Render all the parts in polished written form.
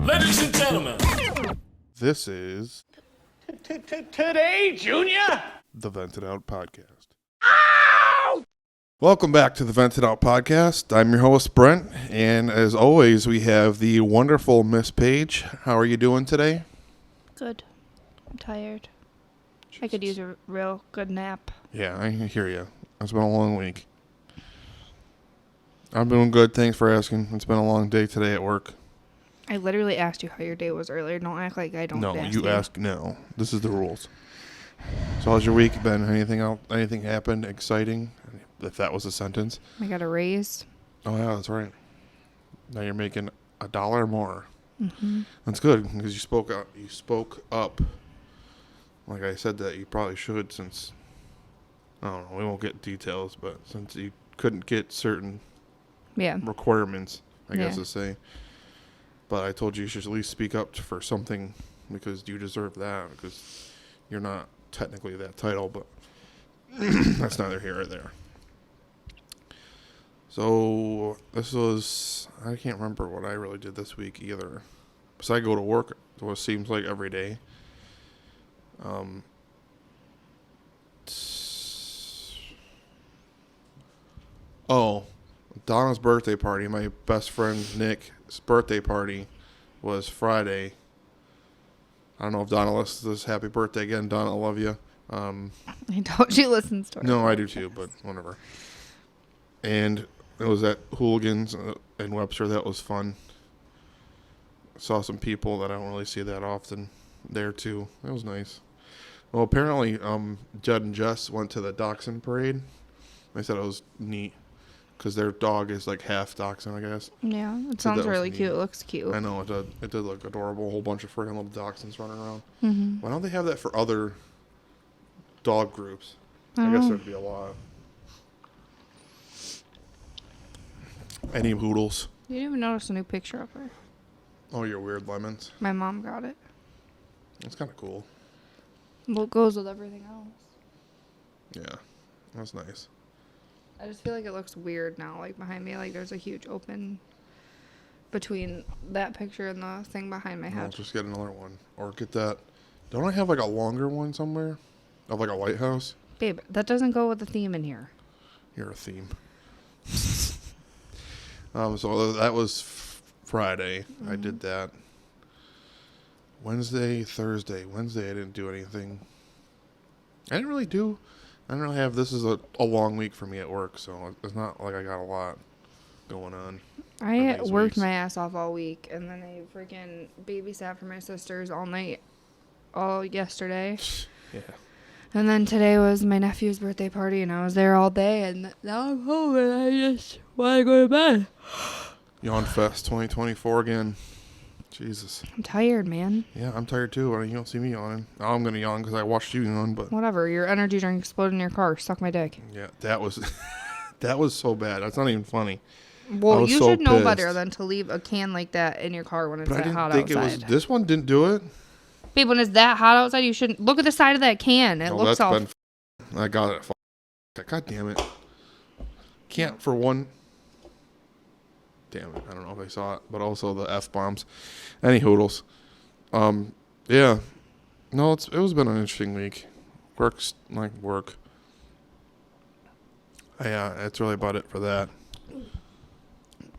Ladies and gentlemen, This is today, Junior. the Vented Out Podcast. Ow! Welcome back to the Vented Out Podcast. I'm your host, Brent, and as always, we have the wonderful Miss Paige. How are you doing today? Good. I'm tired. I could use a real good nap. Yeah, I hear you. It's been a long week. I'm doing good. Thanks for asking. It's been a long day today at work. I literally asked you how your day was earlier. Don't act like I don't No, ask you ask no. This is the rules. So how's your week been? Anything else? Anything happened exciting? If that was a sentence. I got a raise. Oh yeah, that's right. Now you're making $1 more. Mm-hmm. That's good because you spoke up. You spoke up. Like I said that you probably should, since I don't know. We won't get details, but since you couldn't get certain requirements, I guess to say. But I told you should at least speak up for something because you deserve that, because you're not technically that title, but that's neither here or there. So this was, I can't remember what I really did this week either. Because I go to work, what seems like every day. Donna's birthday party, my best friend Nick's birthday party, was Friday. I don't know if Donna listens to this. Happy birthday again, Donna. I love you. I told you listens to it. No, I do too, but whatever. And it was at Hooligans in Webster. That was fun. Saw some people that I don't really see that often there too. That was nice. Well, apparently, Judd and Jess went to the Dachshund parade. They said it was neat because their dog is like half Dachshund, I guess. Yeah, it sounds really cute. It looks cute. I know, it did. It did look adorable. A whole bunch of freaking little Dachshunds running around. Mm-hmm. Why don't they have that for other dog groups? I guess there'd be a lot. Any poodles? You didn't even notice a new picture of her. Oh, your weird lemons. My mom got it. That's kind of cool. Well, it goes with everything else. Yeah, that's nice. I just feel like it looks weird now, like behind me. Like there's a huge open between that picture and the thing behind my head. I'll just get another one. Or get that. Don't I have like a longer one somewhere? Of like a lighthouse? Babe, that doesn't go with the theme in here. You're a theme. So that was Friday. I did that. Wednesday, Thursday. Wednesday I didn't do anything. I didn't really have, this is a long week for me at work, so it's not like I got a lot going on. I worked my ass off all week, and then I freaking babysat for my sisters all night, all yesterday. Yeah. And then today was my nephew's birthday party, and I was there all day, and now I'm home, and I just want to go to bed. Yawn Fest 2024 again. Jesus. I'm tired, man. Yeah, I'm tired too. You don't see me yawning. Now I'm going to yawn because I watched you yawn, but... Whatever. Your energy drink exploded in your car. Suck my dick. Yeah, that was... that was so bad. That's not even funny. Well, you should know better than to leave a can like that in your car when it's that hot outside. This one didn't do it. Babe, when it's that hot outside, you shouldn't... Look at the side of that can. It looks all... I got it. God damn it. Can't for one... Damn it. I don't know if I saw it, but also the F-bombs. Any hoodles. Yeah. No, it was been an interesting week. Work's like work. Yeah, that's really about it for that.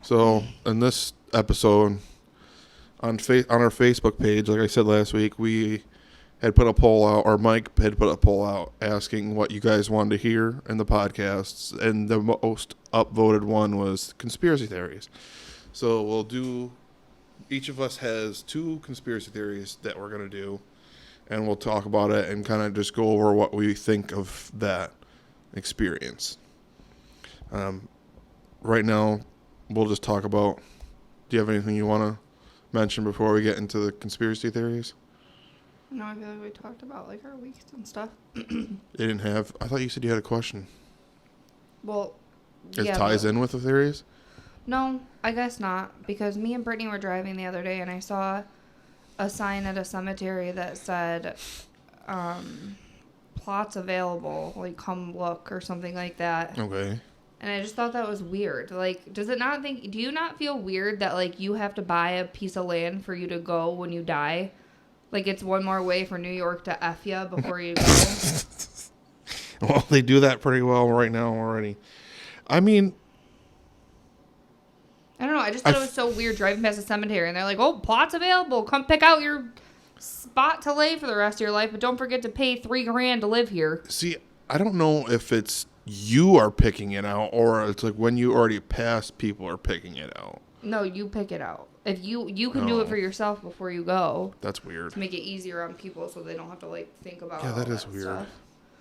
So, in this episode, on our Facebook page, like I said last week, we had put a poll out, or Mike had put a poll out asking what you guys wanted to hear in the podcasts, and the most upvoted one was conspiracy theories. So we'll do, each of us has 2 conspiracy theories that we're going to do, and we'll talk about it and kind of just go over what we think of that experience. Right now, we'll just talk about, do you have anything you want to mention before we get into the conspiracy theories? No, I feel like we talked about like our weeks and stuff. You didn't have, I thought you said you had a question. Well, it ties in with the theories? No, I guess not, because me and Brittany were driving the other day and I saw a sign at a cemetery that said plots available, like come look or something like that. Okay. And I just thought that was weird. Like, do you not feel weird that, like, you have to buy a piece of land for you to go when you die? Like, it's one more way for New York to F you before you go. Well, they do that pretty well right now already. I mean, I don't know. I just thought it was so weird driving past a cemetery and they're like, oh, plots available. Come pick out your spot to lay for the rest of your life, but don't forget to pay $3,000 to live here. see, I don't know if it's you are picking it out or it's like when you already passed, people are picking it out. No, you pick it out. If you can do it for yourself before you go. That's weird. To make it easier on people so they don't have to, like, think about Yeah, all that is weird. stuff.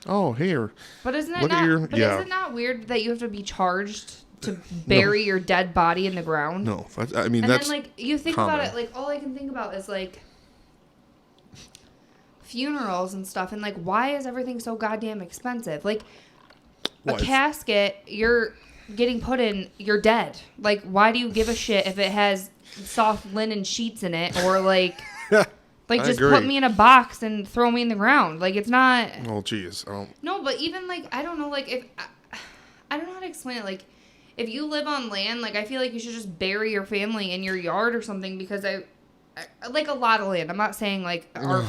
Oh, here. But isn't it Look at not? your- Is it not weird that you have to be charged to bury your dead body in the ground? No, I mean, And that's then, like, you think common. about it, like, all I can think about is, like, funerals and stuff. And, like, why is everything so goddamn expensive? Like, a casket, you're getting put in, you're dead. Like, why do you give a shit if it has soft linen sheets in it or, like... Like, just put me in a box and throw me in the ground. Like, it's not... Oh, jeez. No, but even, like, I don't know, like, if... I don't know how to explain it. Like, if you live on land, like, I feel like you should just bury your family in your yard or something because I like, a lot of land. I'm not saying, like, our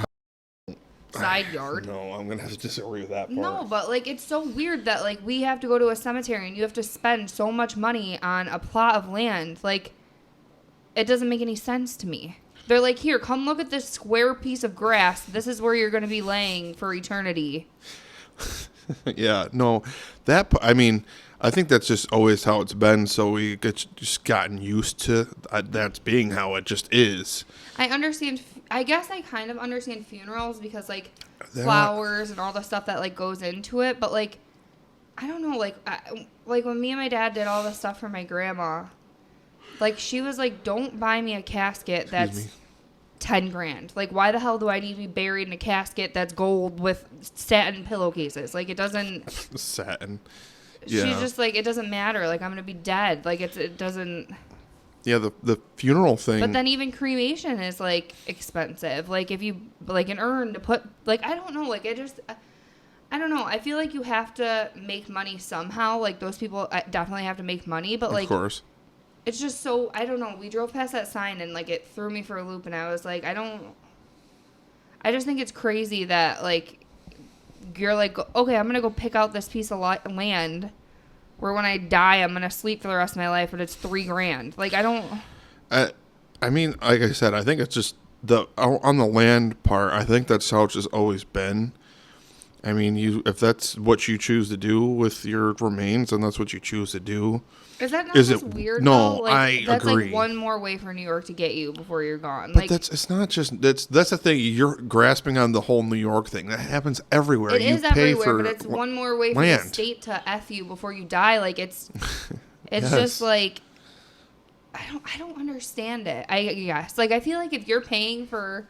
side yard. No, I'm going to have to disagree with that part. No, but, like, it's so weird that, like, we have to go to a cemetery and you have to spend so much money on a plot of land. Like, it doesn't make any sense to me. They're like, here, come look at this square piece of grass. This is where you're going to be laying for eternity. Yeah, no, I mean, I think that's just always how it's been. So we just gotten used to that's being how it just is. I understand. I guess I kind of understand funerals because, like, flowers and all the stuff that, like, goes into it. But, like, I don't know. Like, like when me and my dad did all the stuff for my grandma, like, she was like, don't buy me a casket that's $10,000. Like, why the hell do I need to be buried in a casket that's gold with satin pillowcases? Like, it doesn't... Satin. Yeah. She's just like, it doesn't matter. Like, I'm going to be dead. Like, it doesn't... Yeah, the funeral thing... But then even cremation is, like, expensive. Like, if you... Like, an urn to put... Like, I don't know. Like, I don't know. I feel like you have to make money somehow. Like, those people definitely have to make money. But, like... Of course. It's just so, I don't know. We drove past that sign and, like, it threw me for a loop. And I was like, I just think it's crazy that, like, you're like, okay, I'm going to go pick out this piece of land where when I die, I'm going to sleep for the rest of my life, but it's $3,000. Like, I don't. I mean, like I said, I think it's just on the land part, I think that's how it's just always been. I mean, if that's what you choose to do with your remains, then that's what you choose to do. Is that not just weird? No, though? Like, I that's agree. Like one more way for New York to get you before you're gone. But like, it's not just that's the thing. You're grasping on the whole New York thing. That happens everywhere. It you is pay everywhere, for but it's one more way for land. the state to F you before you die. Like, it's Yes. just like, I don't understand it. I guess, like, I feel like if you're paying for,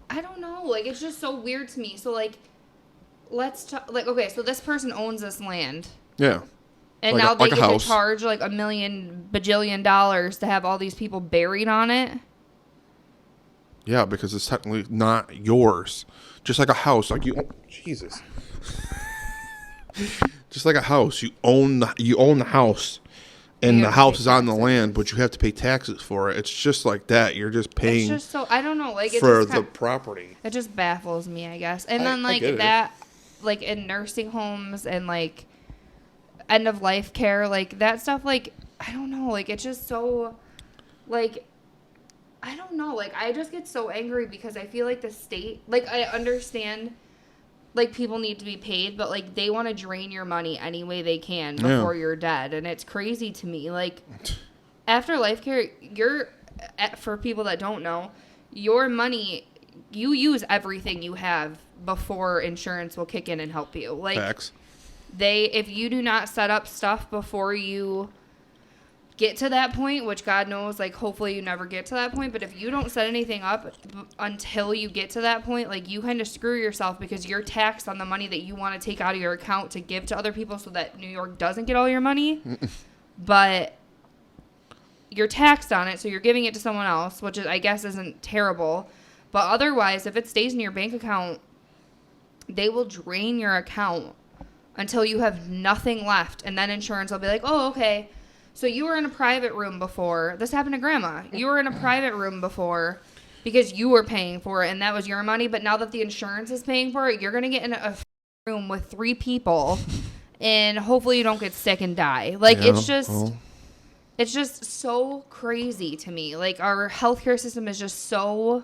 I don't know, like, it's just so weird to me. So, like, let's talk, like, okay, so this person owns this land. Yeah. And like now they like get to charge like $1 million bajillion to have all these people buried on it. Yeah, because it's technically not yours. Just like a house, like Jesus. Just like a house, you own the house, and the house is on the land, but you have to pay taxes for it. It's just like that. You're just paying. It's just so, I don't know, like, for the property. It just baffles me, I guess. And then, like, that, like, in nursing homes and, like, end of life care, like, that stuff, like, I don't know, like, it's just so, like, I don't know, like, I just get so angry because I feel like the state, like, I understand, like, people need to be paid, but, like, they want to drain your money any way they can before you're dead, and it's crazy to me. Like, after life care, for people that don't know, your money, you use everything you have before insurance will kick in and help you. Like, Facts. If you do not set up stuff before you get to that point, which God knows, like, hopefully you never get to that point, but if you don't set anything up until you get to that point, like, you kind of screw yourself because you're taxed on the money that you want to take out of your account to give to other people so that New York doesn't get all your money. But you're taxed on it, so you're giving it to someone else, which is, I guess, isn't terrible. But otherwise, if it stays in your bank account, they will drain your account until you have nothing left. And then insurance will be like, oh, okay. So you were in a private room before. This happened to Grandma. You were in a private room before because you were paying for it and that was your money. But now that the insurance is paying for it, you're going to get in a room with 3 people and hopefully you don't get sick and die. Like, it's just so crazy to me. Like, our healthcare system is just so,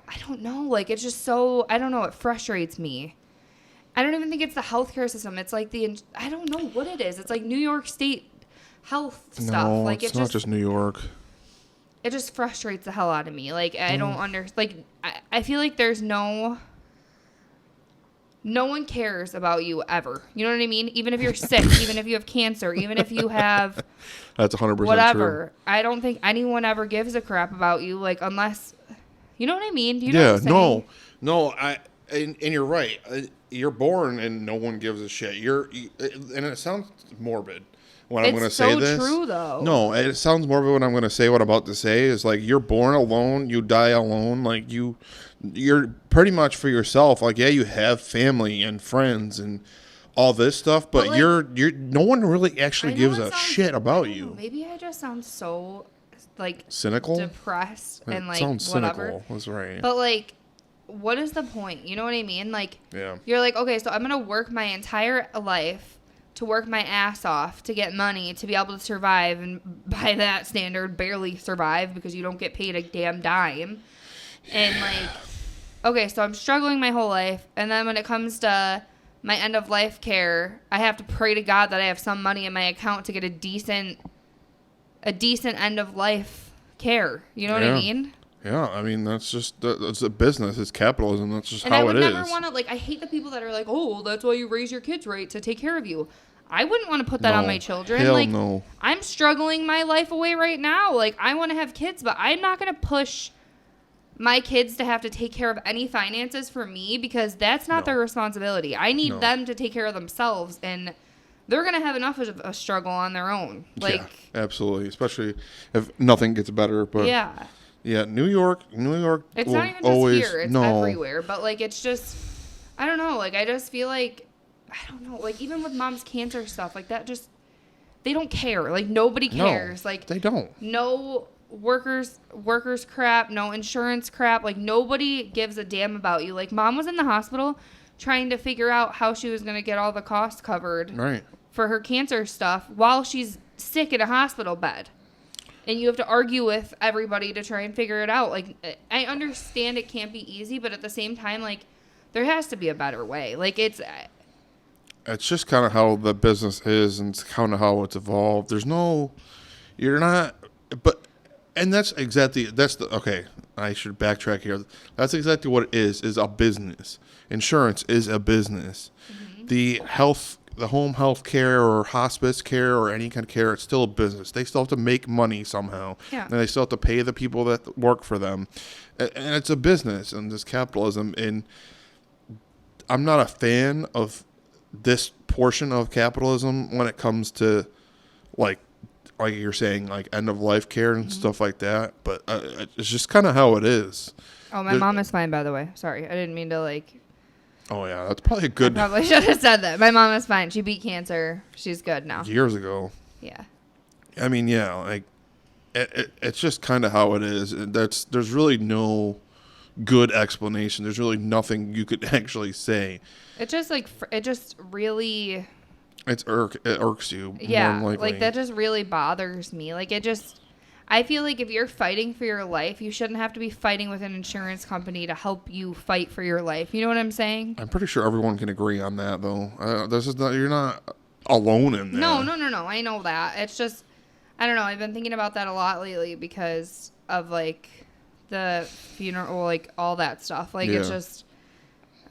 I don't know. Like, it's just so, I don't know. It frustrates me. I don't even think it's the healthcare system. It's like I don't know what it is. It's like New York State health stuff. No, Like, it's not just New York. It just frustrates the hell out of me. Like, I don't like, I feel like there's no one cares about you ever. You know what I mean? Even if you're sick, even if you have cancer, even if you have That's 100% whatever. true. I don't think anyone ever gives a crap about you, like, unless, you know what I mean? Do you know what I'm saying? No, and you're right. You're born and no one gives a shit. And it sounds morbid when I'm going to say this. It's so true, though. No, it sounds morbid when I'm going to say what I'm about to say. Is like, you're born alone, you die alone. Like, you're pretty much for yourself. Like, yeah, you have family and friends and all this stuff, but like, you're no one really actually gives a shit about you. Maybe I just sound so, like, cynical, depressed, and like, sounds whatever. Cynical. That's right. But like, what is the point? You know what I mean? Like, yeah. You're like, okay, so I'm gonna work my entire life to work my ass off to get money to be able to survive, and by that standard, barely survive because you don't get paid a damn dime. And like, okay, so I'm struggling my whole life, and then when it comes to my end of life care, I have to pray to God that I have some money in my account to get a decent end of life care. You know what I mean? Yeah, I mean, that's a business. It's capitalism. That's just and how it is. And I would never want to, like, I hate the people that are like, oh, that's why you raise your kids right, to take care of you. I wouldn't want to put that on my children. Hell like, no. I'm struggling my life away right now. Like, I want to have kids, but I'm not going to push my kids to have to take care of any finances for me because that's not their responsibility. I need them to take care of themselves, and they're going to have enough of a struggle on their own. Like, yeah, absolutely. Especially if nothing gets better. But yeah, New York. It's not even just here. It's everywhere. But, like, it's just, I don't know. Like, I just feel like, I don't know. Like, even with mom's cancer stuff, like, that just, they don't care. Like, nobody cares. No, like, they don't. No workers crap, no insurance crap. Like, nobody gives a damn about you. Like, mom was in the hospital trying to figure out how she was going to get all the costs covered for her cancer stuff while she's sick in a hospital bed. And you have to argue with everybody to try and figure it out. Like, I understand it can't be easy, but at the same time, like, there has to be a better way. Like, it's just kind of how the business is, and it's kind of how it's evolved. Okay, I should backtrack here. That's exactly what it is a business. Insurance is a business. Mm-hmm. The home health care or hospice care or any kind of care, it's still a business. They still have to make money somehow. Yeah. And they still have to pay the people that work for them. And it's a business, and it's capitalism. And I'm not a fan of this portion of capitalism when it comes to, like you're saying, like end of life care and stuff like that. But it's just kind of how it is. Oh, my mom is fine, by the way. Sorry, I didn't mean to like. Oh yeah, that's probably a good. I probably should have said that. My mom is fine. She beat cancer. She's good now. Years ago. Yeah. I mean, yeah, like it's just kind of how it is. There's really no good explanation. There's really nothing you could actually say. It just really. It irks you. Yeah, more than likely. Like, that just really bothers me. Like, I feel like if you're fighting for your life, you shouldn't have to be fighting with an insurance company to help you fight for your life. You know what I'm saying? I'm pretty sure everyone can agree on that, though. You're not alone in that. No. I know that. It's just, I don't know. I've been thinking about that a lot lately because of, like, the funeral, like, all that stuff. Like, It's just,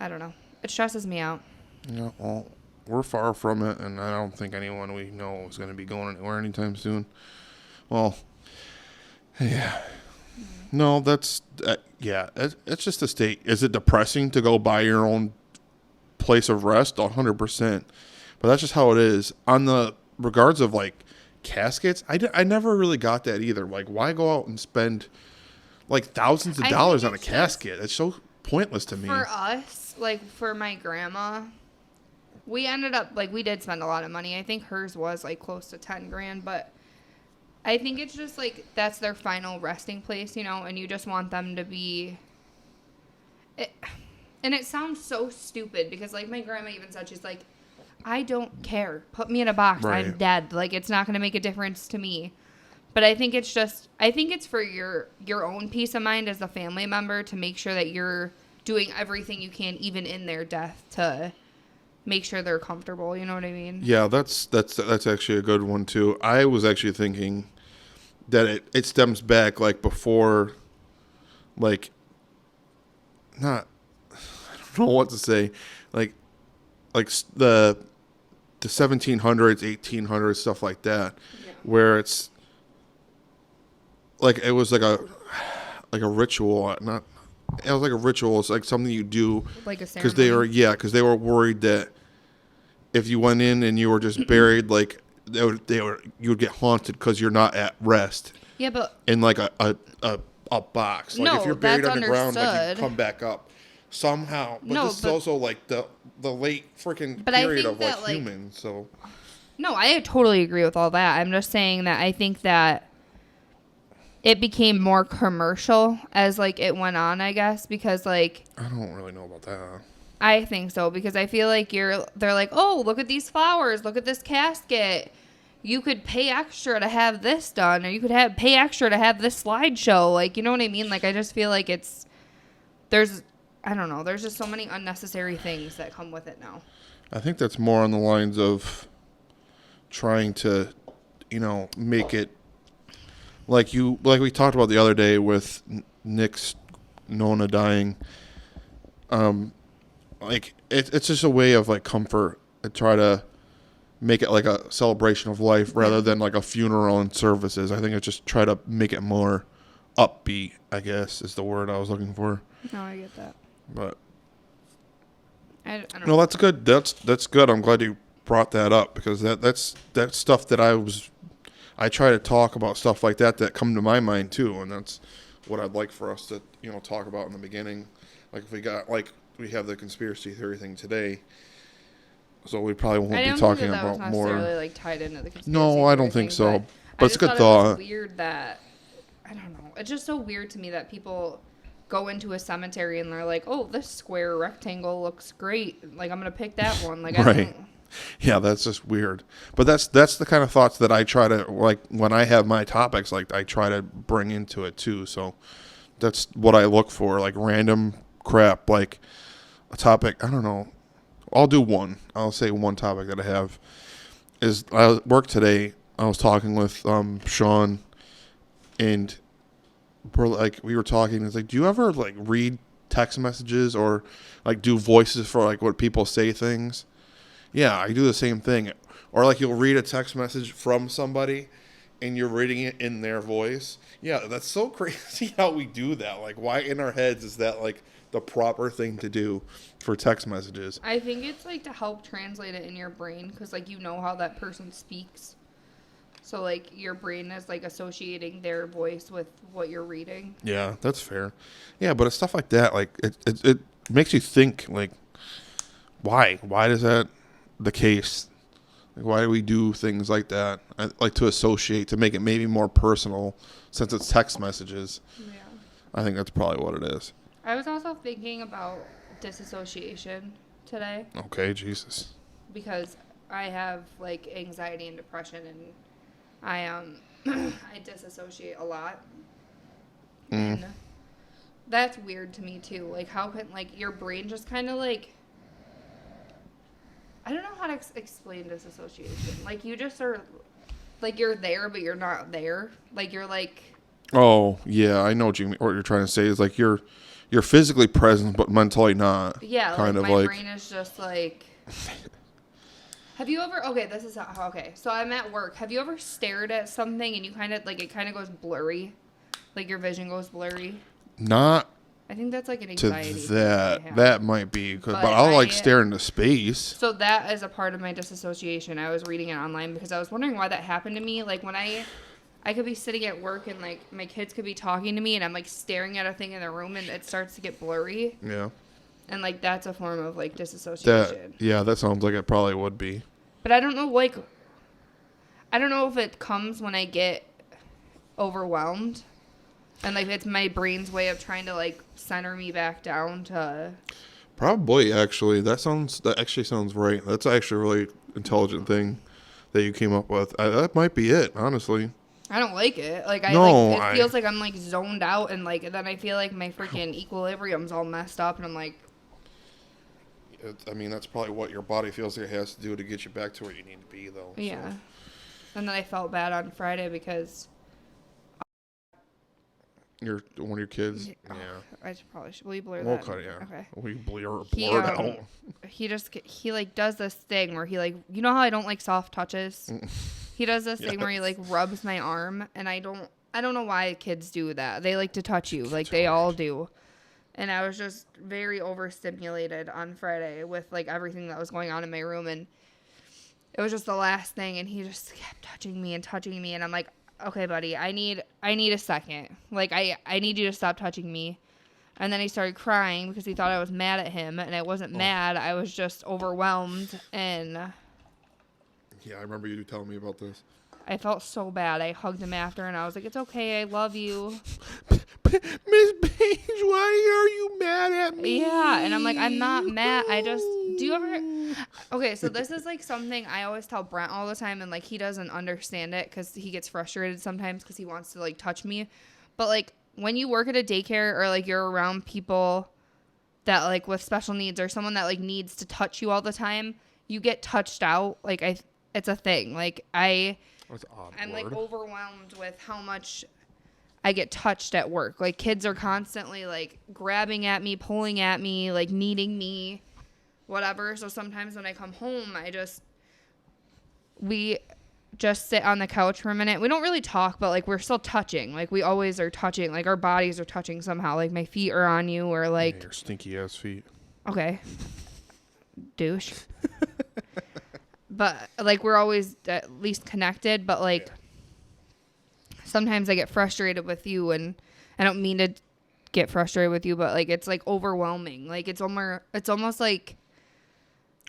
I don't know. It stresses me out. Yeah, well, we're far from it, and I don't think anyone we know is going to be going anywhere anytime soon. Well, yeah. No, it's just a state. Is it depressing to go buy your own place of rest? 100%. But that's just how it is. On the regards of, like, caskets, I never really got that either. Like, why go out and spend, like, thousands of dollars on a casket? It's so pointless to me. For us, like, for my grandma, We ended up, like, we did spend a lot of money. I think hers was, like, close to 10 grand, but I think it's just, like, that's their final resting place, you know, and you just want them to be... And it sounds so stupid because, like, my grandma even said, she's like, I don't care. Put me in a box. Right. I'm dead. Like, it's not going to make a difference to me. But I think it's just, I think it's for your own peace of mind as a family member to make sure that you're doing everything you can, even in their death, to make sure they're comfortable. You know what I mean? Yeah, that's actually a good one, too. I was actually thinking that it stems back, like, before, like, not, I don't know what to say, like the 1700s, 1800s, stuff like that, where it's, like, it was like a ritual, not, it was like a ritual, it's like something you do. Like a ceremony? Because they were worried that if you went in and you were just buried, like, you would get haunted because you're not at rest. Yeah, but... In, like, a box. Like, no, if you're buried that's underground, like, understood. you come back up somehow. But No, this is also, like, the late freaking But I period think of, like, that, like- humans, so... No, I totally agree with all that. I'm just saying that I think that it became more commercial as, like, it went on, I guess, because, like... I don't really know about that. I think so, because I feel like they're like, oh, look at these flowers, look at this casket. You could pay extra to have this done, or you could pay extra to have this slideshow. Like, you know what I mean? Like, I just feel like I don't know, there's just so many unnecessary things that come with it now. I think that's more on the lines of trying to, you know, make it like we talked about the other day with Nick's Nona dying. Like it's just a way of, like, comfort and try to make it like a celebration of life rather than like a funeral and services. I think it's just try to make it more upbeat, I guess is the word I was looking for. No, I get that. But I don't no, know. that's good. That's good. I'm glad you brought that up because that's stuff that I try to talk about, stuff like that come to my mind too, and that's what I'd like for us to, you know, talk about in the beginning. Like if we have the conspiracy theory thing today, so we probably won't be talking that about was more. necessarily, like, tied into the conspiracy No, I don't theory think thing, so. But it's a good It thought. was weird that, I don't know. It's just so weird to me that people go into a cemetery and they're like, oh, this square rectangle looks great. Like, I'm going to pick that one. Like, I Right. don't... Yeah, that's just weird. But that's the kind of thoughts that I try to, like, when I have my topics, like, I try to bring into it too. So that's what I look for, like random crap, like a topic. I don't know. I'll do one. I'll say one topic that I have is I work today. I was talking with Sean, and we were talking. It's like, do you ever, like, read text messages or, like, do voices for, like, what people say things? Yeah, I do the same thing. Or, like, you'll read a text message from somebody and you're reading it in their voice. Yeah, that's so crazy how we do that. Like, why in our heads is that, like, the proper thing to do for text messages? I think it's, like, to help translate it in your brain because, like, you know how that person speaks. So, like, your brain is, like, associating their voice with what you're reading. Yeah, that's fair. Yeah, but it's stuff like that. Like, it makes you think, like, why? Why is that the case? Like, why do we do things like that? I like to associate, to make it maybe more personal since it's text messages. Yeah. I think that's probably what it is. I was also thinking about disassociation today Okay, Jesus. because I have, like, anxiety and depression, and I I disassociate a lot. And that's weird to me too. Like, how can, like, your brain just kind of, like, I don't know how to explain disassociation. Like, you just are, like, you're there, but you're not there. Like, you're, like... Oh, yeah, I know what you're trying to say. Is like you're physically present, but mentally not. Yeah, kind like, of my like... brain is just, like... Have you ever... Okay, this is how... Okay, so I'm at work. Have you ever stared at something and you kind of, like, it kind of goes blurry? Like, your vision goes blurry? Not I think that's, like, an to anxiety thing I that. have. That might be. But But I'll, like, stare into space. So that is a part of my disassociation. I was reading it online because I was wondering why that happened to me. Like, when I could be sitting at work and, like, my kids could be talking to me and I'm, like, staring at a thing in the room and it starts to get blurry. Yeah. And, like, that's a form of, like, disassociation. That sounds like it probably would be. But I don't know, like, I don't know if it comes when I get overwhelmed. And, like, it's my brain's way of trying to, like, center me back down to... Probably, actually. That actually sounds right. That's actually a really intelligent thing that you came up with. That might be it, honestly. I don't like it. Like, it feels like I'm, like, zoned out, and, like, then I feel like my freaking equilibrium's all messed up, and I'm like... That's probably what your body feels like it has to do to get you back to where you need to be, though. Yeah. So. And then I felt bad on Friday because... One of your kids? Yeah. I probably should. Will you blur we'll that? Cut it, yeah. Okay. Will you blur it out? He, like, does this thing where he, like... You know how I don't like soft touches? He does this thing where he, like, rubs my arm, and I don't know why kids do that. They like to touch you. Like, they all do. And I was just very overstimulated on Friday with, like, everything that was going on in my room, and it was just the last thing, and he just kept touching me, and I'm like, okay, buddy, I need a second. Like, I need you to stop touching me. And then he started crying because he thought I was mad at him, and I wasn't mad. I was just overwhelmed, and... Yeah, I remember you telling me about this. I felt so bad. I hugged him after, and I was like, it's okay, I love you. Miss Paige, why are you mad at me? Yeah, and I'm like, I'm not mad. Do you ever... Okay, so this is, like, something I always tell Brent all the time, and, like, he doesn't understand it because he gets frustrated sometimes because he wants to, like, touch me. But, like, when you work at a daycare or, like, you're around people that, like, with special needs or someone that, like, needs to touch you all the time, you get touched out. Like, it's a thing. Like, That's an odd I'm word. like overwhelmed with how much I get touched at work. Like, kids are constantly, like, grabbing at me, pulling at me, like, needing me, whatever. So sometimes when I come home, we just sit on the couch for a minute. We don't really talk, but, like, we're still touching. Like, we always are touching. Like, our bodies are touching somehow. Like, my feet are on you, or, like... Yeah, your stinky ass feet. Okay. Douche. But, like, we're always at least connected, but, like, sometimes I get frustrated with you, and I don't mean to get frustrated with you, but, like, it's, like, overwhelming. Like, it's almost like...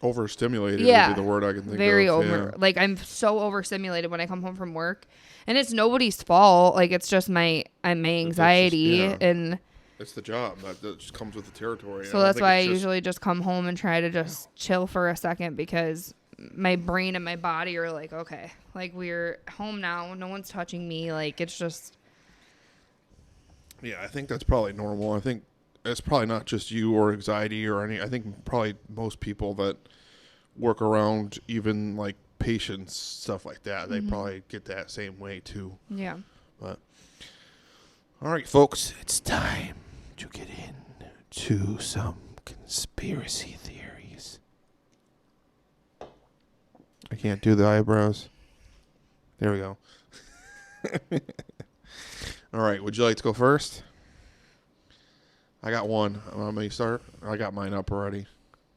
Overstimulated would be the word I can think very of. over. Yeah. Like, I'm so overstimulated when I come home from work, and it's nobody's fault. Like, it's just my anxiety, and... It's the job. That just comes with the territory. So that's why I usually just come home and try to just chill for a second, because... my brain and my body are like, okay, like, we're home now. No one's touching me. Like, it's just. Yeah, I think that's probably normal. I think it's probably not just you or anxiety or any. I think probably most people that work around even like patients, stuff like that, they probably get that same way too. Yeah. But all right, folks, it's time to get into some conspiracy theories. I can't do the eyebrows. There we go. All right. Would you like to go first? I got one. Want me to start? I got mine up already.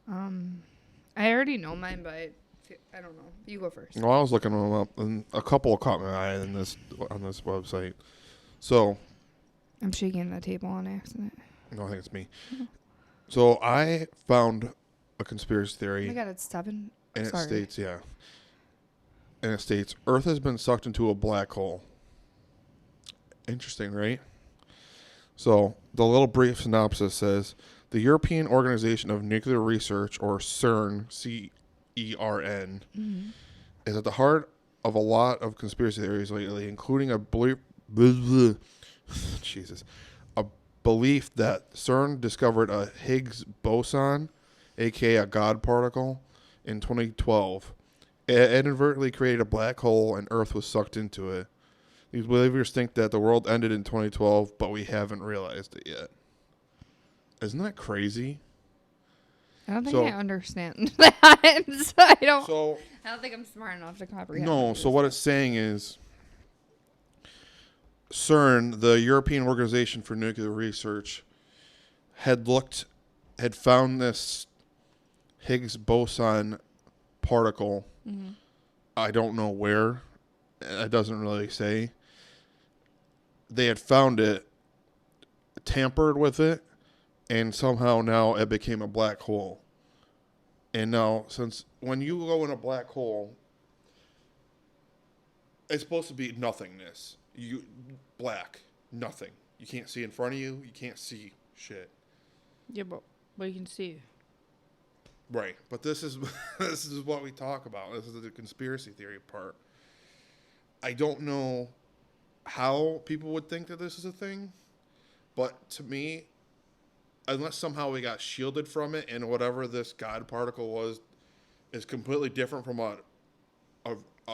I already know mine, but I don't know. You go first. Well, I was looking them up, and a couple caught my eye on this website. So. I'm shaking the table on accident. No, I think it's me. So I found a conspiracy theory. Oh my God, it's 7. And Sorry. it states, and it states, Earth has been sucked into a black hole. Interesting, right? So, the little brief synopsis says, the European Organization of Nuclear Research, or CERN, C-E-R-N, is at the heart of a lot of conspiracy theories lately, including a belief that CERN discovered a Higgs boson, aka a God particle, in 2012. It inadvertently created a black hole, and Earth was sucked into it. These believers think that the world ended in 2012, but we haven't realized it yet. Isn't that crazy? I don't think I understand that. So I don't think I'm smart enough to comprehend. No, so what it's saying is CERN, the European Organization for Nuclear Research, had found this Higgs boson particle. I don't know where. It doesn't really say. They had found it, tampered with it, and somehow now it became a black hole. And now, since when you go in a black hole, it's supposed to be nothingness. Black, nothing. You can't see in front of you. You can't see shit. Yeah, but you can see. Right, but this is this is what we talk about. This is the conspiracy theory part. I don't know how people would think that this is a thing, but to me, unless somehow we got shielded from it and whatever this God particle was is completely different from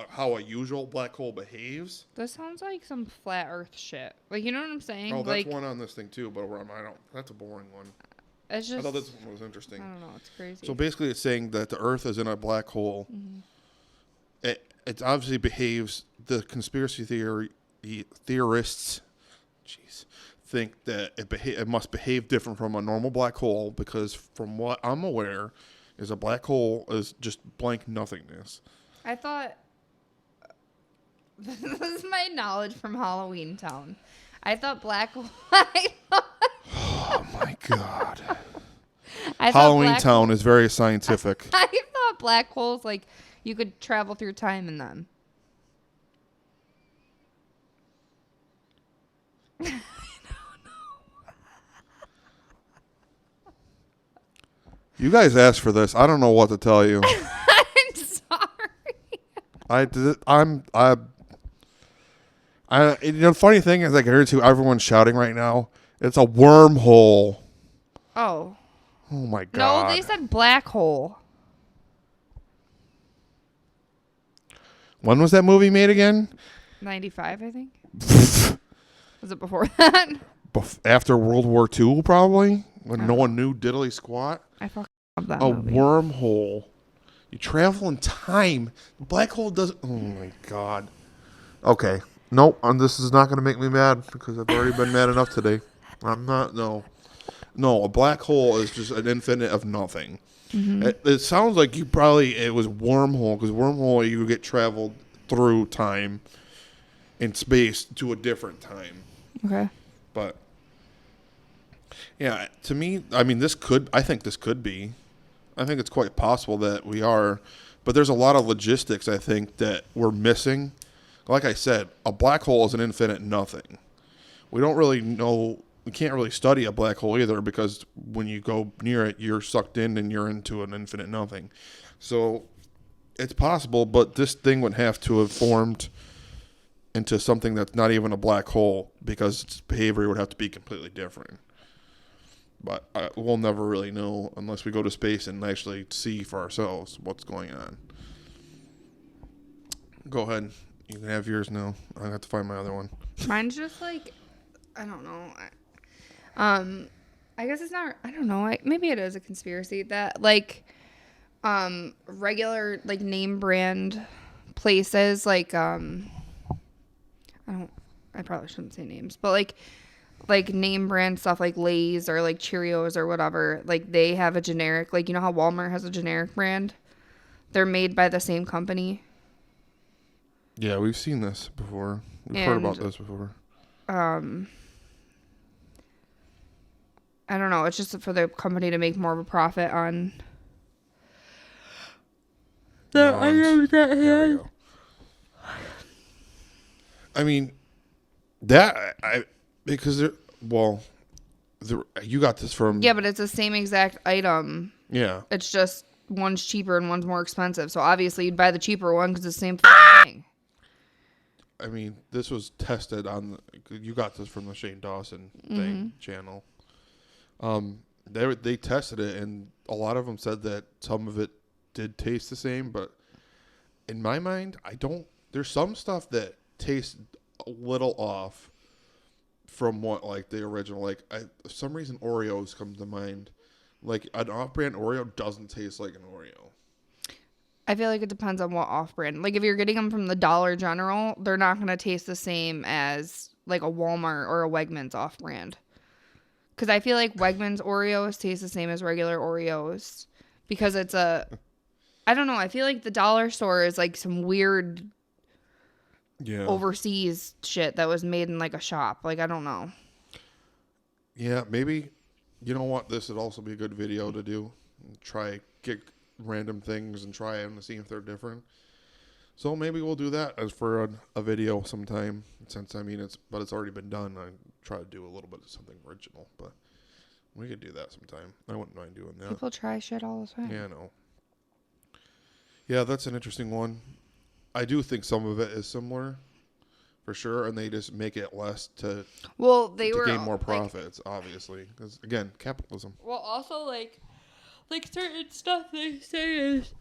how a usual black hole behaves. This sounds like some flat Earth shit. Like, you know what I'm saying? Oh, that's one on this thing too, but I don't. That's a boring one. It's just, I thought this one was interesting. I don't know. It's crazy. So basically, it's saying that the Earth is in a black hole. Mm-hmm. It obviously behaves. The conspiracy theorists, think that it must behave different from a normal black hole because, from what I'm aware, is a black hole is just blank nothingness. I thought this is my knowledge from Halloween Town. I thought black hole. Oh my god. Halloween Town is very scientific. I thought black holes, like, you could travel through time in them. I don't know. You guys asked for this. I don't know what to tell you. I'm sorry. The funny thing is, I can hear everyone shouting right now. It's a wormhole. Oh. Oh my god. No, they said black hole. When was that movie made again? 95, I think. Was it before that? After World War II, probably, when no one knew diddly squat. I fucking love that movie. movie. Wormhole. You travel in time. The black hole doesn't. Oh my god. Okay. Nope. This is not going to make me mad because I've already been mad enough today. I'm not. No. A black hole is just an infinite of nothing. Mm-hmm. It sounds like it was wormhole, because wormhole you get traveled through time and space to a different time. Okay. But yeah, to me, I think this could be. I think it's quite possible that we are, but there's a lot of logistics I think that we're missing. Like I said, a black hole is an infinite nothing. We don't really know. We can't really study a black hole either, because when you go near it, you're sucked in and you're into an infinite nothing. So it's possible, but this thing would have to have formed into something that's not even a black hole, because its behavior would have to be completely different. But we'll never really know unless we go to space and actually see for ourselves what's going on. Go ahead. You can have yours now. I have to find my other one. Mine's just like, I don't know. I guess it's not, I don't know. Maybe it is a conspiracy that, like, regular, like, name brand places, like, I probably shouldn't say names, but like name brand stuff like Lay's or like Cheerios or whatever, like they have a generic, like, you know how Walmart has a generic brand? They're made by the same company. Yeah, we've seen this before. We've heard about this before. I don't know. It's just for the company to make more of a profit on the items that there we go. I mean, you got this from... Yeah, but it's the same exact item. Yeah. It's just one's cheaper and one's more expensive. So obviously you'd buy the cheaper one because it's the same thing. I mean, this was tested on... You got this from the Shane Dawson channel. They tested it, and a lot of them said that some of it did taste the same, but in my mind, there's some stuff that tastes a little off from what, like, the original. Like, for some reason, Oreos come to mind. Like, an off-brand Oreo doesn't taste like an Oreo. I feel like it depends on what off-brand. Like, if you're getting them from the Dollar General, they're not going to taste the same as, like, a Walmart or a Wegmans off-brand. Because I feel like Wegmans Oreos taste the same as regular Oreos. Because it's I don't know. I feel like the dollar store is, like, some weird... Yeah. overseas shit that was made in like a shop. Like, I don't know. Yeah, maybe You know what? This would also be a good video to do. Try get random things and try them to see if they're different. So maybe we'll do that as for a video sometime. Since it's already been done. I try to do a little bit of something original, but we could do that sometime. I wouldn't mind doing that. People try shit all the time. Yeah, I know. Yeah, that's an interesting one. I do think some of it is similar, for sure, and they just make it less to gain more profits, obviously, because again, capitalism. Well, also like certain stuff they say is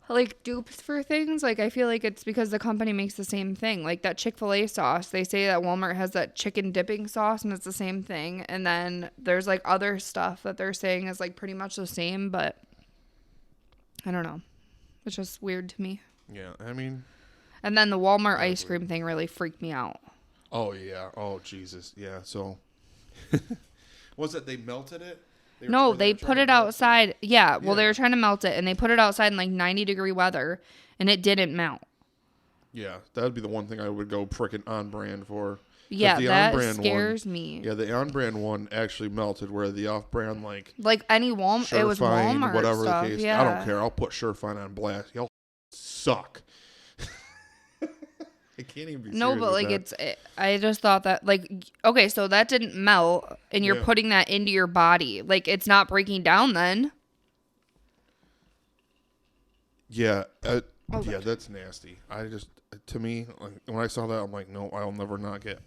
like dupes for things. Like I feel like it's because the company makes the same thing. Like that Chick-fil-A sauce, they say that Walmart has that chicken dipping sauce, and it's the same thing. And then there's like other stuff that they're saying is like pretty much the same, but I don't know. It's just weird to me. Yeah, I mean. And then the Walmart ice cream thing really freaked me out. Oh, yeah. Oh, Jesus. Yeah, so. Was it they melted it? They put it outside. Yeah, well, they were trying to melt it, and they put it outside in like 90-degree weather, and it didn't melt. Yeah, that would be the one thing I would go frickin' on brand for. Yeah, that scares me. Yeah, the on brand one actually melted, where the off brand like any Walmart, it was Walmart whatever stuff. the case. Yeah. I don't care. I'll put Surefine on blast. Y'all suck. I can't even be serious. No, but like I just thought that like okay, so that didn't melt, and you're putting that into your body. Like it's not breaking down then. Yeah, yeah, that's nasty. To me, like, when I saw that, I'm like, no, I'll never not get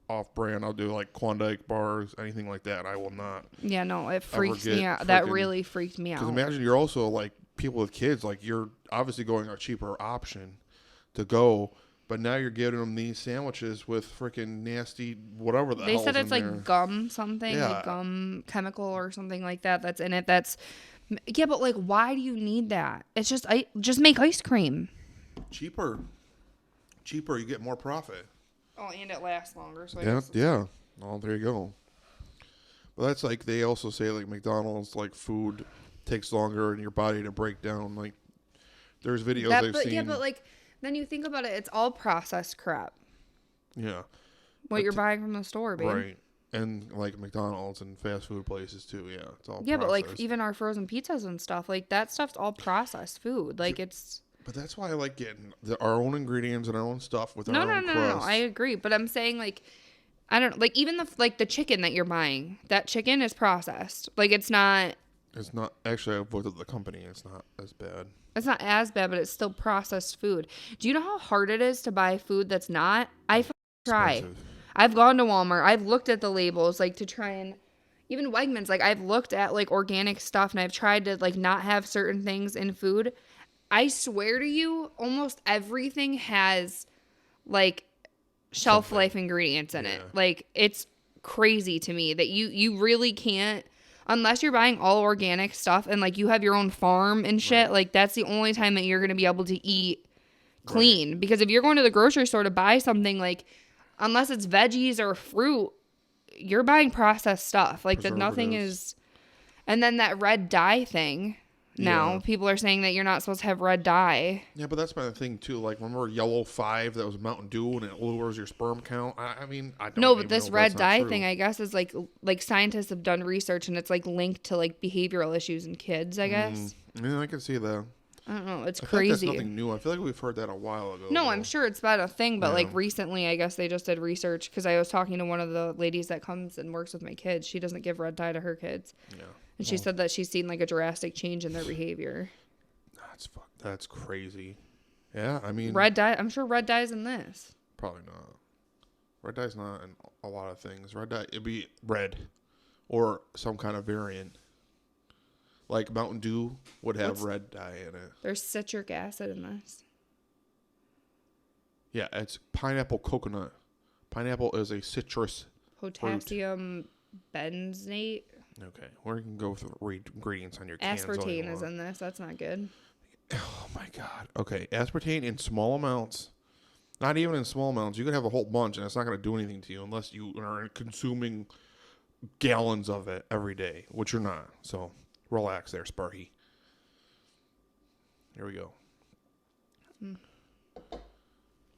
off-brand. I'll do like Klondike bars, anything like that. I will not. Yeah, no, it freaks me out. That really freaked me out. Because imagine you're also like people with kids, like you're obviously going a cheaper option to go, but now you're giving them these sandwiches with freaking nasty whatever the hell. They said it's like there. Gum something, like gum chemical or something like that that's in it. Yeah, but like, why do you need that? It's just make ice cream. Cheaper, you get more profit. Oh, and it lasts longer. So yeah. Oh, there you go. But that's like they also say like McDonald's like food takes longer in your body to break down. Like there's videos I've seen. Yeah, but like then you think about it, it's all processed crap. Yeah. What you're buying from the store, babe. Right. And like McDonald's and fast food places too, yeah. It's all yeah, processed. But like even our frozen pizzas and stuff, like that stuff's all processed food. Like it's. But that's why I like getting our own ingredients and our own stuff with our own crust. No. I agree, but I'm saying like, I don't like even the chicken that you're buying. That chicken is processed. Like it's not. It's not actually. I've looked at the company. It's not as bad. It's not as bad, but it's still processed food. Do you know how hard it is to buy food that's not? I try. Expensive. I've gone to Walmart. I've looked at the labels, like to try and even Wegmans. Like I've looked at like organic stuff, and I've tried to like not have certain things in food. I swear to you, almost everything has like shelf life ingredients in it. Like it's crazy to me that you really can't. Unless you're buying all organic stuff and like you have your own farm and shit, right. Like that's the only time that you're going to be able to eat clean. Right. Because if you're going to the grocery store to buy something, like unless it's veggies or fruit, you're buying processed stuff. Like that nothing is. And then that red dye thing. Now people are saying that you're not supposed to have red dye. Yeah, but that's my thing too. Like remember Yellow 5 that was Mountain Dew and it lowers your sperm count. I mean, I don't. No, but this red dye thing, I guess, is like scientists have done research and it's like linked to like behavioral issues in kids. I guess. Yeah, I can see that. I don't know. It's I crazy. That's nothing new. I feel like we've heard that a while ago. No, I'm sure it's been a thing, but like recently, I guess they just did research because I was talking to one of the ladies that comes and works with my kids. She doesn't give red dye to her kids. Yeah. And she said that she's seen like a drastic change in their behavior. That's crazy. Yeah, I mean... Red dye? I'm sure red dye's in this. Probably not. Red dye's not in a lot of things. Red dye, it'd be red. Or some kind of variant. Like Mountain Dew would have red dye in it. There's citric acid in this. Yeah, it's pineapple coconut. Pineapple is a citrus Potassium benzate. Okay, we're going to go through the ingredients on your cans. Aspartame is in this. That's not good. Oh, my God. Okay, aspartame in small amounts. Not even in small amounts. You could have a whole bunch, and it's not going to do anything to you unless you are consuming gallons of it every day, which you're not. So, relax there, Sparky. Here we go.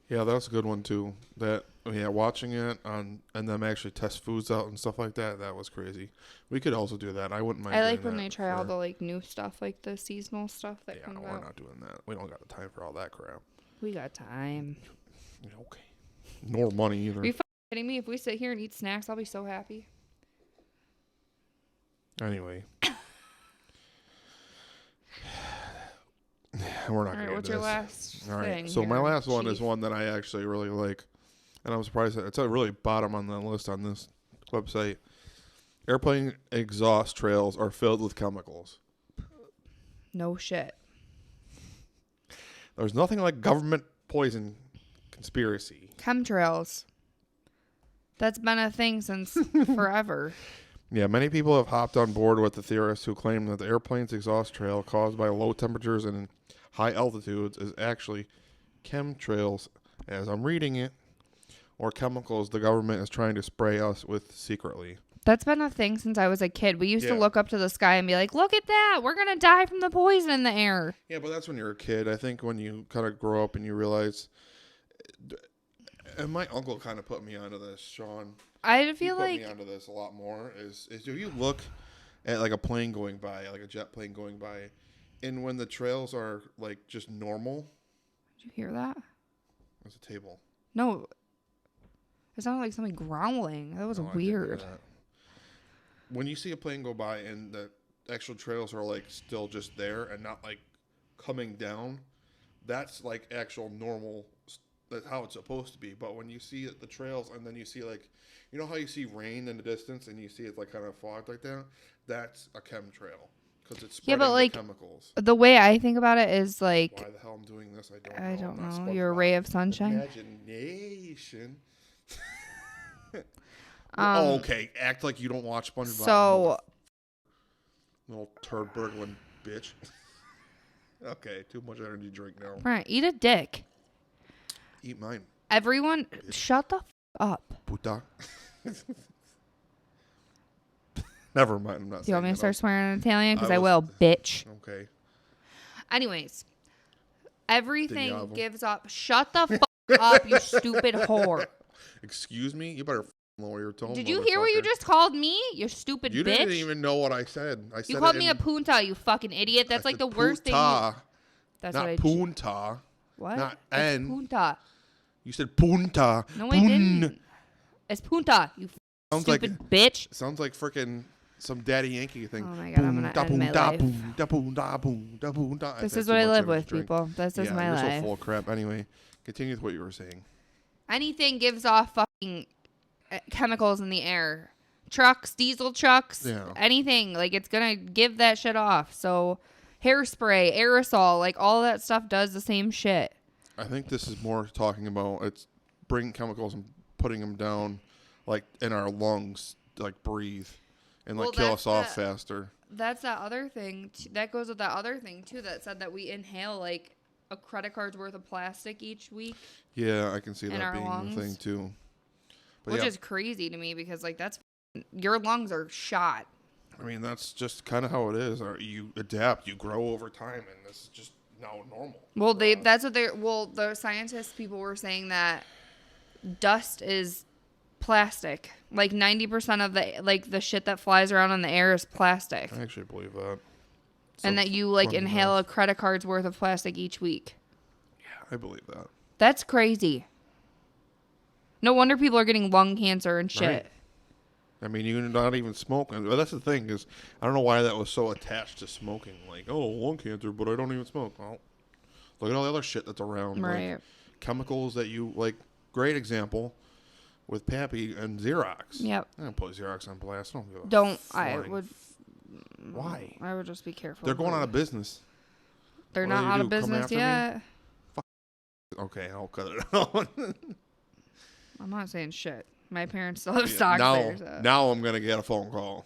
Yeah, that's a good one, too. That Yeah, watching it and them actually test foods out and stuff like that, that was crazy. We could also do that. I wouldn't mind. I doing like when that they try all the like new stuff, like the seasonal stuff that comes no, out. we're not doing that. We don't got the time for all that crap. We got time. Okay. Nor money either. Are you kidding me? If we sit here and eat snacks, I'll be so happy. Anyway. We're not going to do What's this. your last All right. thing? So here, my last one Chief? is one that I actually really like. And I'm surprised that it's a really bottom on the list on this website. Airplane exhaust trails are filled with chemicals. No shit. There's nothing like government poison conspiracy. Chemtrails. That's been a thing since forever. Yeah, many people have hopped on board with the theorists who claim that the airplane's exhaust trail caused by low temperatures and high altitudes is actually chemtrails, as I'm reading it, or chemicals the government is trying to spray us with secretly. That's been a thing since I was a kid. We used to Yeah. look up to the sky and be like, look at that. We're going to die from the poison in the air. Yeah, but that's when you're a kid. I think when you kind of grow up and you realize... And my uncle kind of put me onto this, Sean. I feel He put like... me onto this a lot more. Is if you look at like a plane going by, like a jet plane going by, and when the trails are like just normal... Did you hear that? There's a table. No. It sounded like something growling. That was No, I didn't hear weird. that. When you see a plane go by and the actual trails are like still just there and not like coming down, that's like actual normal. That's how it's supposed to be. But when you see the trails and then you see like, you know how you see rain in the distance and you see it like kind of fogged like that? That's a chemtrail because it's spreading but, like, the chemicals. The way I think about it is like... Why the hell I'm doing this? I don't I'm not know. SpongeBob. You're a ray of sunshine. Imagination. Oh, okay. Act like you don't watch SpongeBob. So... Little turd burgling bitch. Okay, too much energy drink now. Brent, eat a dick. Eat mine, Everyone, shut the up. puta. Never mind. I'm not Do you want me to saying start swearing in Italian? Because I I was- will, bitch. that. Okay. Anyways, everything Diavolo. gives up. Shut the fuck up, you stupid whore. Excuse me? You better lower your tone. Did you hear what you motherfucker. just called me? You stupid You bitch. didn't even know what I said. I said You called it me in- a punta, you fucking idiot. That's I like said the worst thing. puta, That's not what I... punta. What? not It's N. punta. You said punta. No, I didn't. It's punta, you Sounds like stupid bitch. sounds like freaking some Daddy Yankee thing. Oh my God, I'm gonna end my life. This is what I live with, people. This is my you're life. so full of crap. Anyway, continue with what you were saying. Anything gives off fucking chemicals in the air. Trucks, diesel trucks, Yeah. anything. Like, it's going to give that shit off. So, hairspray, aerosol, like, all that stuff does the same shit. I think this is more talking about it's bringing chemicals and putting them down, like in our lungs, to, like breathe, and like Well, kill that's us off the- faster. That's that other thing. That goes with that other thing, too, that said that we inhale, like, a credit card's worth of plastic each week, Yeah, I can see in that our being lungs. the thing too. But which yeah, is crazy to me because, like, that's... Your lungs are shot. I mean that's just kind of how it is. You adapt, you grow over time, and this is just now normal. Well, that's what they're... Well, the scientists, people were saying that dust is plastic. Like 90% of the shit that flies around in the air is plastic. I actually believe that. And that you like inhale a credit card's worth of plastic each week. Yeah, I believe that. That's crazy. No wonder people are getting lung cancer and shit. Right. I mean, you're not even smoking. But that's the thing is, I don't know why that was so attached to smoking. Like, oh, lung cancer, but I don't even smoke. Well, look at all the other shit that's around. Right. Like chemicals that you like. Great example with Pappy and Xerox. Yep. I don't put Xerox on blast. I don't give a Don't I flying would Why? I would just be careful. They're going out of business. They're what do not you out of do, come business after me? yet. Okay, I'll cut it out. I'm not saying shit. My parents still have stock there. So. Now I'm gonna get a phone call.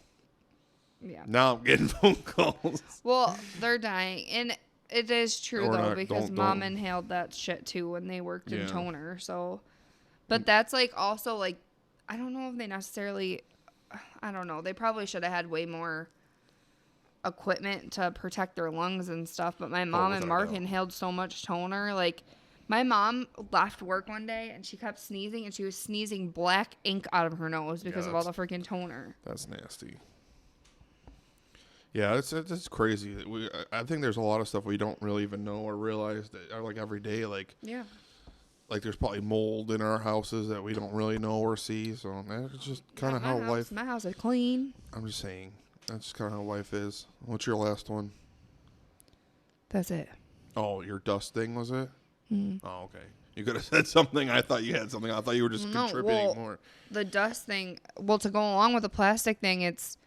Yeah. Now I'm getting phone calls. Well, they're dying, and it is true Or though not, because don't. Mom inhaled that shit too when they worked in Yeah. toner. So, but that's like also like I don't know if they necessarily. I don't know. They probably should have had way more equipment to protect their lungs and stuff. But my mom and without a Mark doubt. inhaled so much toner, like My mom left work one day and she kept sneezing and she was sneezing black ink out of her nose because of all the freaking toner. That's nasty. Yeah, it's crazy. I think there's a lot of stuff we don't really even know or realize that like every day. Like there's probably mold in our houses that we don't really know or see. So it's just kind of how life. My house is clean. I'm just saying that's just kind of how life is. What's your last one? That's it. Oh, your dust thing was it? Oh, okay. You could have said something. I thought you had something. I thought you were just contributing more. The dust thing. Well, to go along with the plastic thing, it's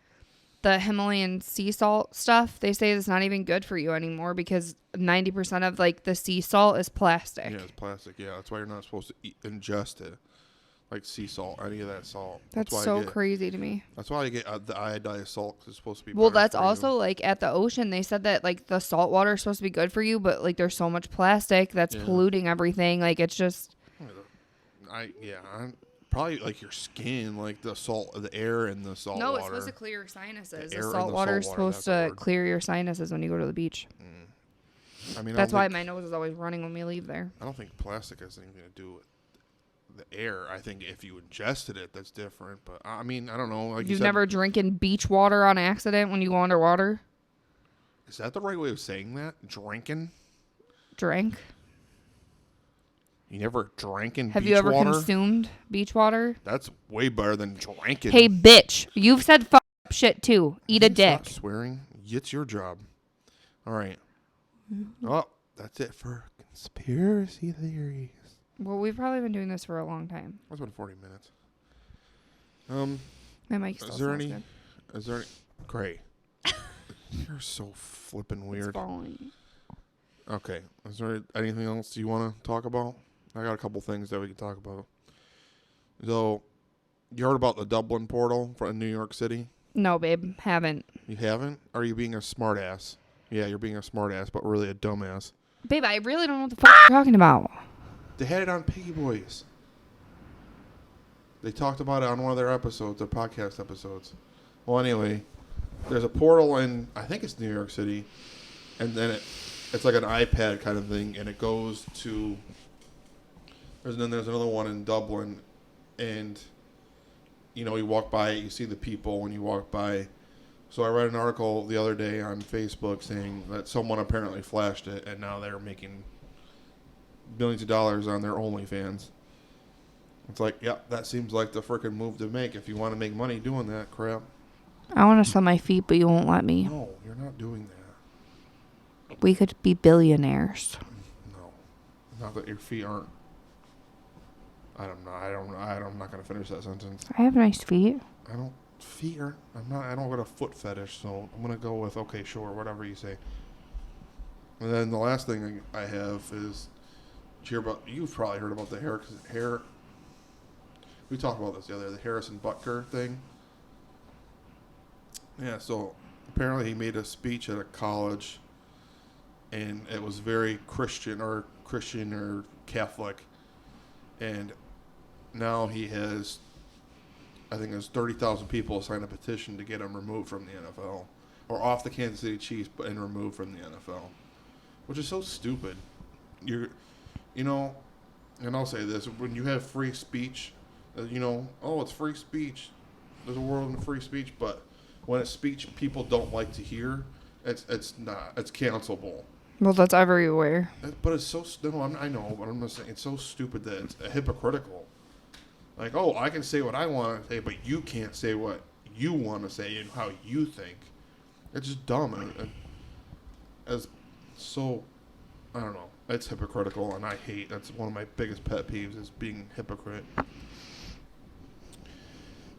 the Himalayan sea salt stuff. They say it's not even good for you anymore because 90% of like the sea salt is plastic. Yeah, it's plastic. Yeah, that's why you're not supposed to ingest it, like sea salt, any of that salt. That's so crazy to me. That's why you get the iodized salt because it's supposed to be. Well, that's also like at the ocean. They said that like the salt water is supposed to be good for you, but like there's so much plastic that's polluting everything. Like it's just. Probably like your skin, like the salt, the air and the salt water. No, it's supposed to clear your sinuses. The salt water is supposed to clear your sinuses when you go to the beach. I mean, that's why my nose is always running when we leave there. I don't think plastic has anything to do with the air. I think if you ingested it, that's different. But I mean, I don't know. Like You've never drinking beach water on accident when you go underwater? Is that the right way of saying that? Drinking? Drank. You never drank in beach water? Have you ever consumed beach water? That's way better than drinking. Hey, bitch. You've said fuck shit, too. Eat a dick. Stop swearing. It's your job. All right. Oh, that's it for conspiracy theories. Well, we've probably been doing this for a long time. That's been 40 minutes. My mic still sounds good. Is there any... Gray. You're so flippin' weird. It's falling. Okay. Is there anything else you want to talk about? I got a couple things that we can talk about. So, you heard about the Dublin portal in New York City? No, babe. Haven't. You haven't? Are you being a smartass? Yeah, you're being a smartass, but really a dumbass. Babe, I really don't know what the fuck you're talking about. They had it on Piggy Boys. They talked about it on one of their episodes, their podcast episodes. Well, anyway, there's a portal in, I think it's New York City, and then it's like an iPad kind of thing, and it goes to... There's another one in Dublin, and, you know, you walk by it, you see the people when you walk by. So I read an article the other day on Facebook saying that someone apparently flashed it, and now they're making millions of dollars on their OnlyFans. It's like, yep, that seems like the freaking move to make if you want to make money doing that crap. I want to sell my feet, but you won't let me. No, you're not doing that. We could be billionaires. No. Not that your feet aren't. I don't know. I'm not going to finish that sentence. I have nice feet. I don't got a foot fetish, so I'm going to go with, okay, sure, whatever you say. And then the last thing I have is, you've probably heard about the hair. We talked about this the other day, the Harrison Butker thing. Yeah, so apparently he made a speech at a college, and it was very Christian or Catholic. And now he has, I think there's 30,000 people signed a petition to get him removed from the NFL. Or off the Kansas City Chiefs and removed from the NFL. Which is so stupid. You know, and I'll say this, when you have free speech, it's free speech. There's a world of free speech, but when it's speech people don't like to hear, it's cancelable. Well, that's everywhere. But it's so... No, I know, but I'm just saying it's so stupid that it's hypocritical. Like, oh, I can say what I want to say, but you can't say what you want to say and how you think. It's just dumb. It's so... I don't know. It's hypocritical, and I hate... That's one of my biggest pet peeves, is being hypocrite.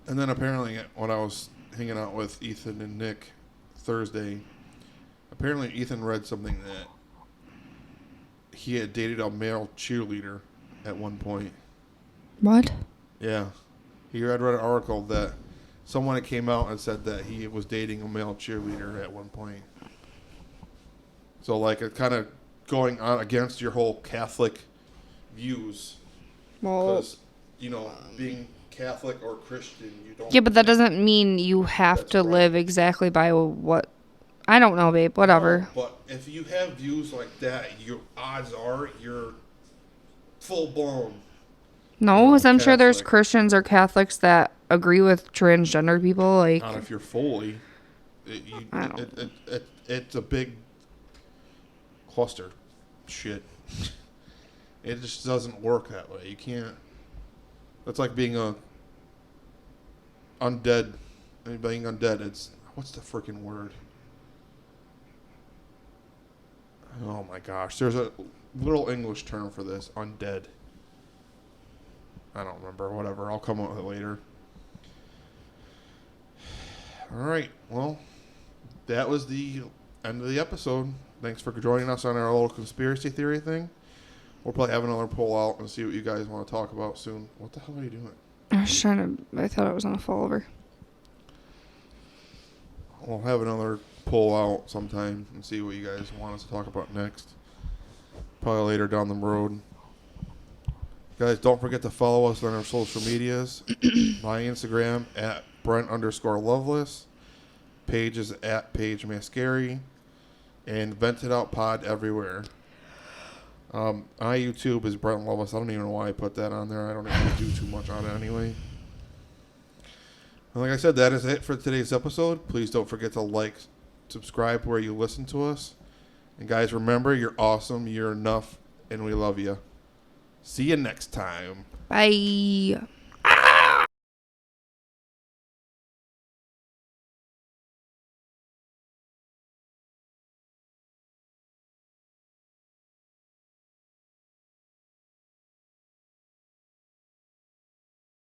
And then apparently, when I was hanging out with Ethan and Nick Thursday... Apparently, Ethan read something that he had dated a male cheerleader at one point. What? Yeah. He read an article that someone had came out and said that he was dating a male cheerleader at one point. So, like, it's kind of going on against your whole Catholic views. Well... Because, being Catholic or Christian, you don't... Yeah, but that doesn't mean you have to live exactly by what... I don't know, babe. Whatever. No, but if you have views like that, your odds are you're full blown. No, because I'm sure there's Catholic. Christians or Catholics that agree with transgender people. Like, Not if you're fully. It's a big cluster shit. It just doesn't work that way. You can't. That's like being undead. Being undead. It's what's the freaking word? Oh my gosh! There's a little English term for this. Undead. I don't remember. Whatever. I'll come up with it later. All right. Well, that was the end of the episode. Thanks for joining us on our little conspiracy theory thing. We'll probably have another pull out and see what you guys want to talk about soon. What the hell are you doing? I was trying to. I thought it was on a fall over. We'll have another pull out sometime and see what you guys want us to talk about next. Probably later down the road. Guys, don't forget to follow us on our social medias. My Instagram at Brent_Loveless. Paige is at Paige Mascari. And Vented Out Pod everywhere. My YouTube is Brent Loveless. I don't even know why I put that on there. I don't even do too much on it anyway. And like I said, that is it for today's episode. Please don't forget to like, subscribe where you listen to us. And guys, remember, you're awesome, you're enough, and we love you. See you next time. Bye.